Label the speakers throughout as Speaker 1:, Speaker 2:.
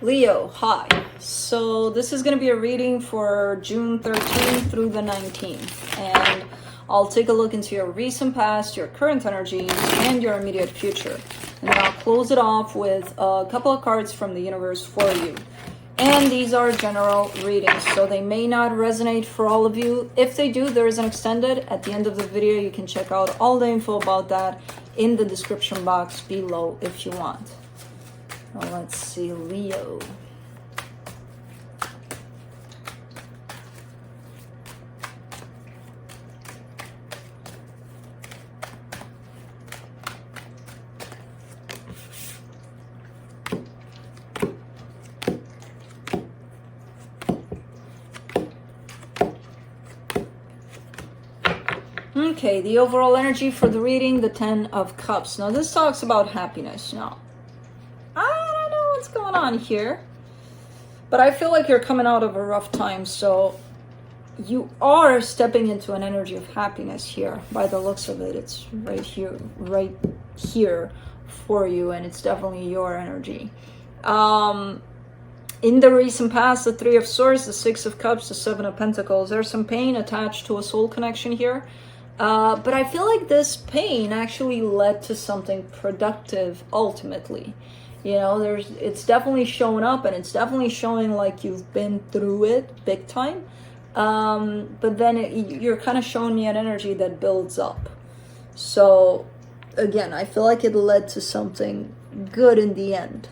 Speaker 1: Leo, hi. So this is going to be a reading for June 13th through the 19th. And I'll take a look into your recent past, your current energies, and your immediate future. And then I'll close it off with a couple of cards from the universe for you. And these are general readings, so they may not resonate for all of you. If they do, there is an extended. At the end of the video, you can check out all the info about that in the description box below if you want. Well, let's see, Leo. Okay, the overall energy for the reading, the 10 of Cups. Now, this talks about happiness. Now, I don't know what's going on here, but I feel like you're coming out of a rough time, so you are stepping into an energy of happiness here. By the looks of it, it's right here for you, and it's definitely your energy. In the recent past, the 3 of Swords, the 6 of Cups, the 7 of Pentacles, there's some pain attached to a soul connection here. But I feel like this pain actually led to something productive ultimately. You know, it's definitely showing up, and it's definitely showing like you've been through it big time. But then you're kind of showing me an energy that builds up. So again, I feel like it led to something good in the end.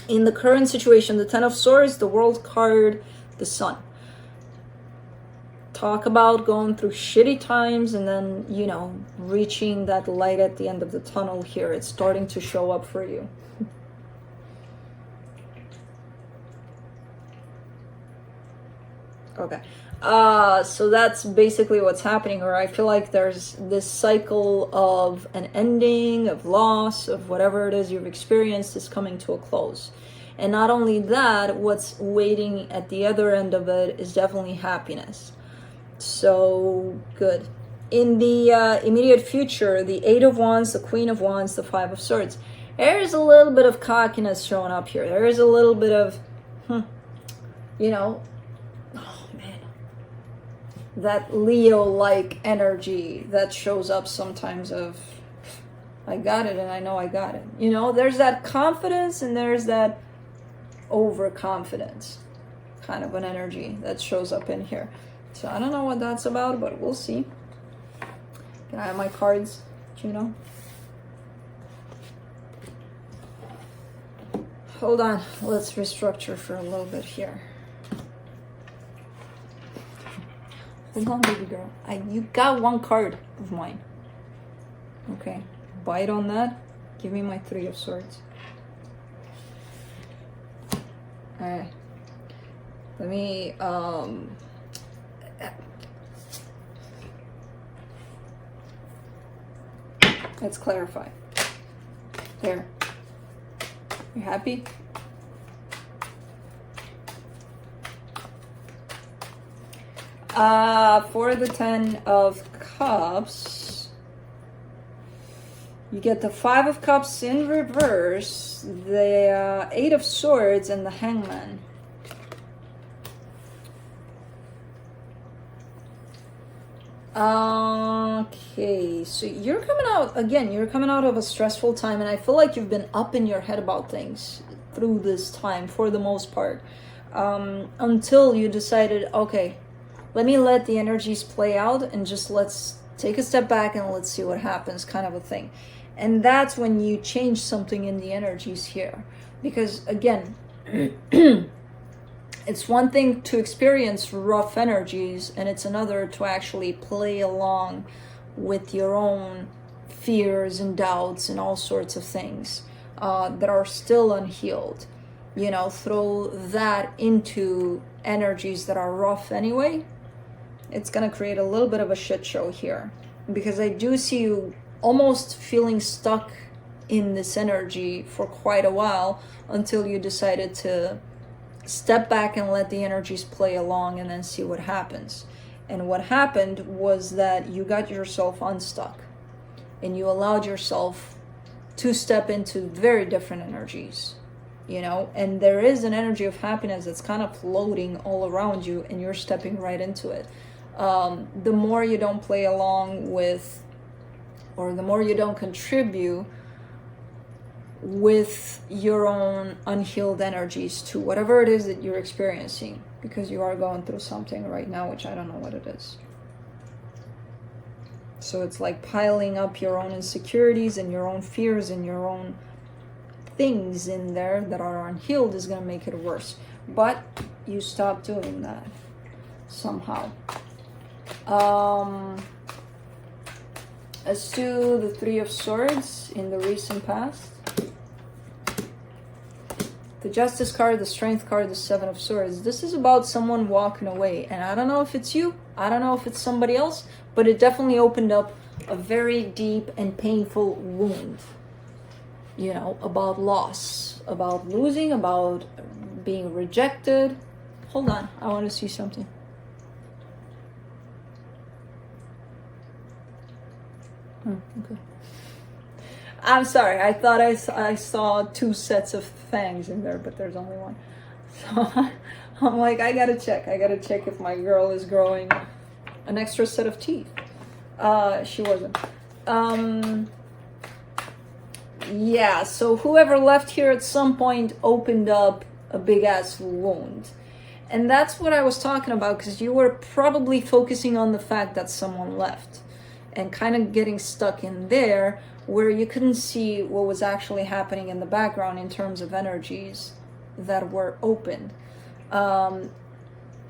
Speaker 1: In the current situation, the 10 of Swords, the World card, the Sun. Talk about going through shitty times and then, you know, reaching that light at the end of the tunnel here. It's starting to show up for you. Okay. So that's basically what's happening, or I feel like there's this cycle of an ending, of loss, of whatever it is you've experienced is coming to a close. And not only that, what's waiting at the other end of it is definitely happiness. So good. In the immediate future, the 8 of Wands, the Queen of Wands, the 5 of Swords. There's a little bit of cockiness showing up here. There is a little bit of, you know, oh man, that Leo-like energy that shows up sometimes of, I got it and I know I got it. You know, there's that confidence and there's that overconfidence kind of an energy that shows up in here. So I don't know what that's about, but we'll see. Can I have my cards, Juno? Hold on, let's restructure for a little bit here. Hold on, baby girl. You got one card of mine. Okay, bite on that. Give me my 3 of Swords. Alright. Let me, let's clarify. There. You happy? For the 10 of Cups, you get the 5 of Cups in reverse, the 8 of Swords, and the Hangman. Okay, so you're coming out, again, you're coming out of a stressful time, and I feel like you've been up in your head about things through this time, for the most part, until you decided, okay, let me let the energies play out, and just let's take a step back and let's see what happens, kind of a thing. And that's when you change something in the energies here. Because, again, it's one thing to experience rough energies, and it's another to actually play along with your own fears and doubts and all sorts of things that are still unhealed. You know, throw that into energies that are rough anyway. It's going to create a little bit of a shit show here. Because I do see you almost feeling stuck in this energy for quite a while until you decided to step back and let the energies play along and then see what happens. And what happened was that you got yourself unstuck and you allowed yourself to step into very different energies. and there is an energy of happiness that's kind of floating all around you, and you're stepping right into it. The more you don't play along with, or the more you don't contribute with your own unhealed energies to whatever it is that you're experiencing, because you are going through something right now, which I don't know what it is. So it's like piling up your own insecurities and your own fears and your own things in there that are unhealed is going to make it worse. But you stop doing that somehow. As to the Three of Swords in the recent past, the Justice card, the Strength card, the Seven of Swords. This is about someone walking away. And I don't know if it's you, I don't know if it's somebody else, but it definitely opened up a very deep and painful wound. About loss, about losing, about being rejected. Hold on, I want to see something. Okay. I'm sorry, I thought I saw two sets of fangs in there, but there's only one. So I'm like, I gotta check if my girl is growing an extra set of teeth. She wasn't. Yeah, so whoever left here at some point opened up a big ass wound. And that's what I was talking about, because you were probably focusing on the fact that someone left and kind of getting stuck in there where you couldn't see what was actually happening in the background in terms of energies that were opened. And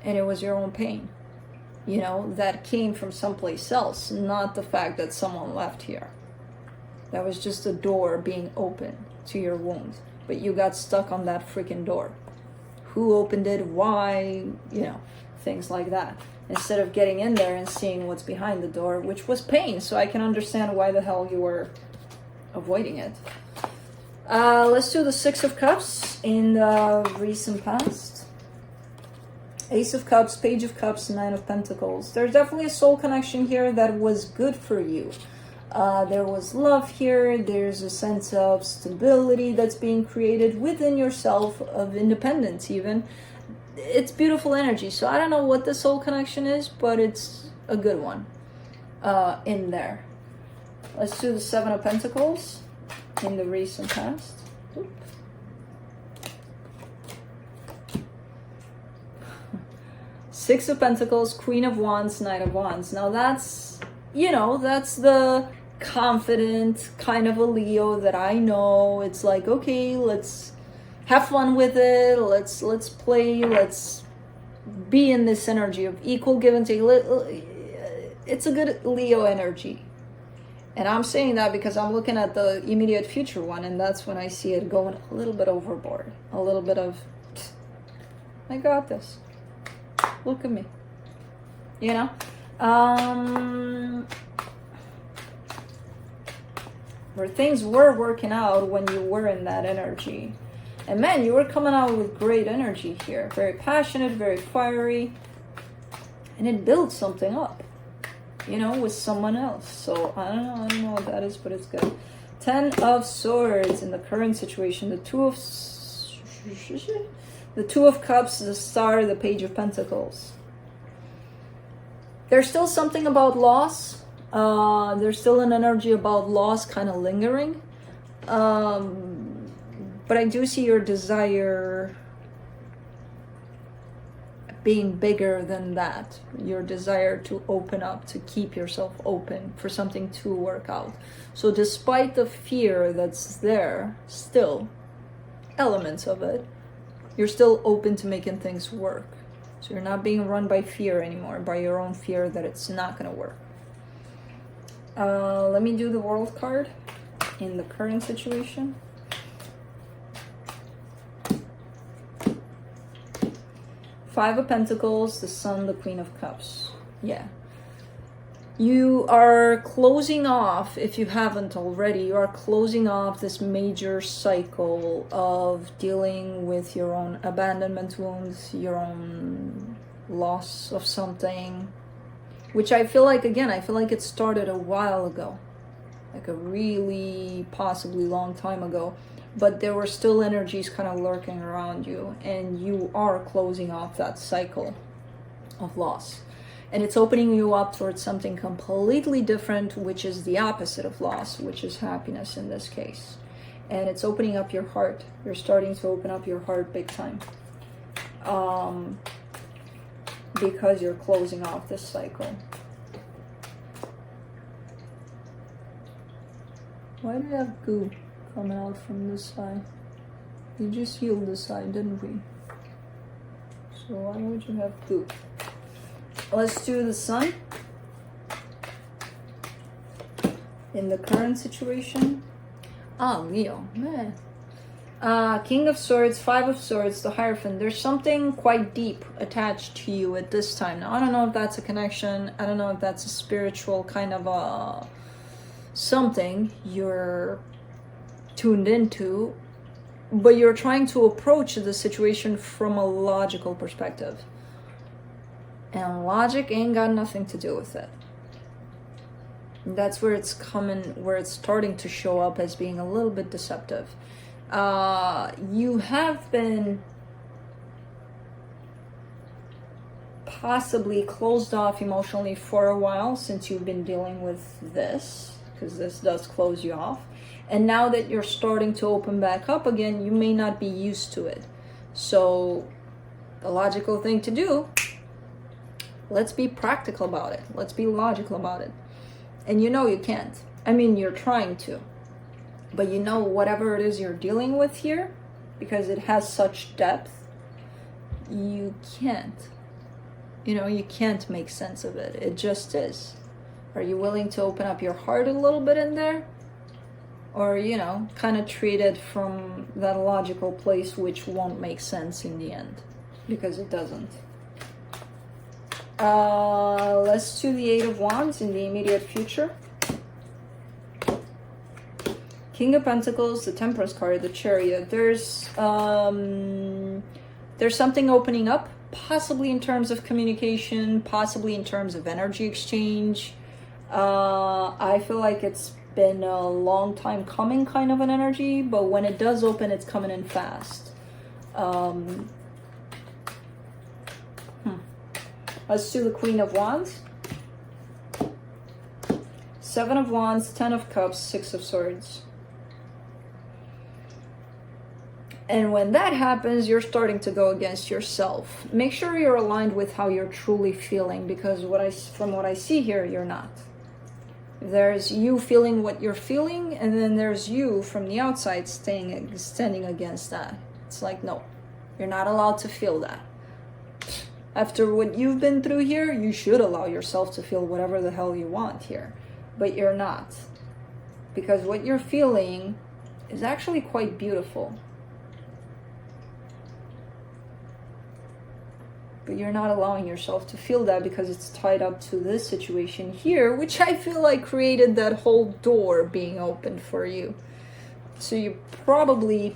Speaker 1: it was your own pain, that came from someplace else, not the fact that someone left here. That was just a door being open to your wound. But you got stuck on that freaking door. Who opened it? Why? Things like that. Instead of getting in there and seeing what's behind the door, which was pain. So I can understand why the hell you were avoiding it. Let's do the Six of Cups in the recent past. Ace of Cups, Page of Cups, Nine of Pentacles. There's definitely a soul connection here that was good for you. There was love here. There's a sense of stability that's being created within yourself, of independence even. It's beautiful energy. So I don't know what the soul connection is, but it's a good one in there. Let's do the Seven of Pentacles in the recent past. Oop. Six of Pentacles, Queen of Wands, Knight of Wands. Now that's, that's the confident kind of a Leo that I know. It's like, okay, let's have fun with it. Let's play. Let's be in this energy of equal give and take. It's a good Leo energy. And I'm saying that because I'm looking at the immediate future one, and that's when I see it going a little bit overboard. A little bit of, I got this. Look at me. Where things were working out when you were in that energy. And man, you were coming out with great energy here. Very passionate, very fiery. And it builds something up, with someone else. So I don't know what that is, but it's good. Ten of Swords in the current situation. The Two of Cups, the Star, the Page of Pentacles. There's still something about loss. There's still an energy about loss kind of lingering. But I do see your desire being bigger than that. Your desire to open up, to keep yourself open for something to work out. So despite the fear that's there, still, elements of it, you're still open to making things work. So you're not being run by fear anymore, by your own fear that it's not going to work. Let me do the World card in the current situation. Five of Pentacles, the Sun, the Queen of Cups. Yeah. You are closing off, if you haven't already, you are closing off this major cycle of dealing with your own abandonment wounds, your own loss of something, which I feel like, again, I feel like it started a while ago, like a really possibly long time ago, but there were still energies kind of lurking around you, and you are closing off that cycle of loss. And it's opening you up towards something completely different, which is the opposite of loss, which is happiness in this case. And it's opening up your heart. You're starting to open up your heart big time. Because you're closing off this cycle. Why do we have goo coming out from this side? We just healed this side, didn't we? So why would you have goo? Let's do the sun. In the current situation. Leo, man. King of Swords, Five of Swords, the Hierophant. There's something quite deep attached to you at this time. Now, I don't know if that's a connection. I don't know if that's a spiritual kind of something you're tuned into, but you're trying to approach the situation from a logical perspective. And logic ain't got nothing to do with it. That's where it's starting to show up as being a little bit deceptive. You have been possibly closed off emotionally for a while since you've been dealing with this, because this does close you off. And now that you're starting to open back up again, you may not be used to it. So the logical thing to do, let's be practical about it. Let's be logical about it. And you know you can't. I mean, you're trying to. But you know, whatever it is you're dealing with here, because it has such depth, you can't. You know, you can't make sense of it. It just is. Are you willing to open up your heart a little bit in there? Or, you know, kind of treat it from that logical place which won't make sense in the end. Because it doesn't. Let's do the Eight of Wands in the immediate future. King of Pentacles, the Temperance card, the Chariot. There's something opening up, possibly in terms of communication, possibly in terms of energy exchange. I feel like it's been a long time coming kind of an energy, but when it does open, it's coming in fast. Let's do the Queen of Wands. Seven of Wands, Ten of Cups, Six of Swords. And when that happens, you're starting to go against yourself. Make sure you're aligned with how you're truly feeling, because from what I see here, you're not. There's you feeling what you're feeling, and then there's you from the outside standing against that. It's like, no, you're not allowed to feel that. After what you've been through here, you should allow yourself to feel whatever the hell you want here. But you're not. Because what you're feeling is actually quite beautiful. But you're not allowing yourself to feel that because it's tied up to this situation here, which I feel like created that whole door being opened for you. So you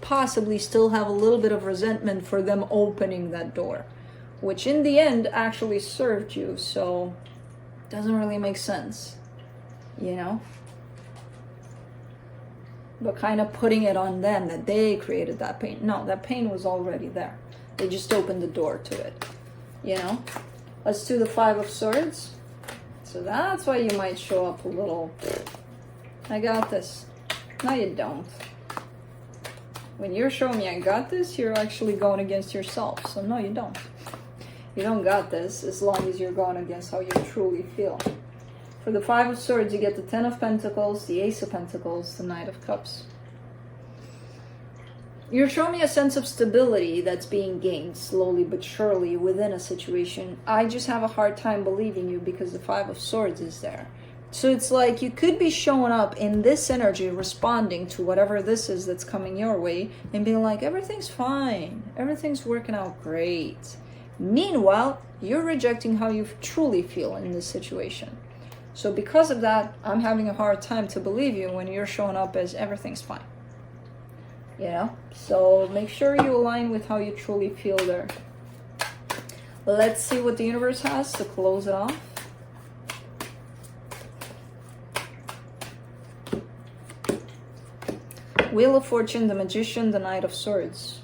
Speaker 1: possibly still have a little bit of resentment for them opening that door, which in the end actually served you, so it doesn't really make sense, you know? But kind of putting it on them that they created that pain. No, that pain was already there. They just opened the door to it, you know? Let's do the Five of Swords. So that's why you might show up a little, I got this. No, you don't. When you're showing me I got this, you're actually going against yourself. So no, you don't. You don't got this as long as you're going against how you truly feel. For the Five of Swords, you get the Ten of Pentacles, the Ace of Pentacles, the Knight of Cups. You're showing me a sense of stability that's being gained slowly but surely within a situation. I just have a hard time believing you because the Five of Swords is there. So it's like you could be showing up in this energy, responding to whatever this is that's coming your way, and being like, everything's fine, everything's working out great. Meanwhile, you're rejecting how you truly feel in this situation. So because of that, I'm having a hard time to believe you when you're showing up as everything's fine. You know? So make sure you align with how you truly feel there. Let's see what the universe has to close it off. Wheel of Fortune, the Magician, the Knight of Swords.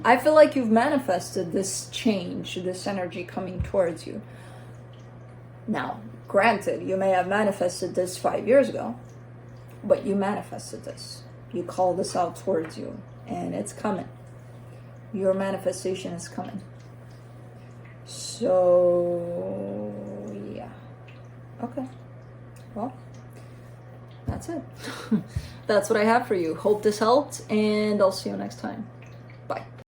Speaker 1: I feel like you've manifested this change, this energy coming towards you. Now, granted, you may have manifested this 5 years ago, but you manifested this. You call this out towards you, and it's coming. Your manifestation is coming. So, yeah. Okay. Well, that's it. That's what I have for you. Hope this helped, and I'll see you next time.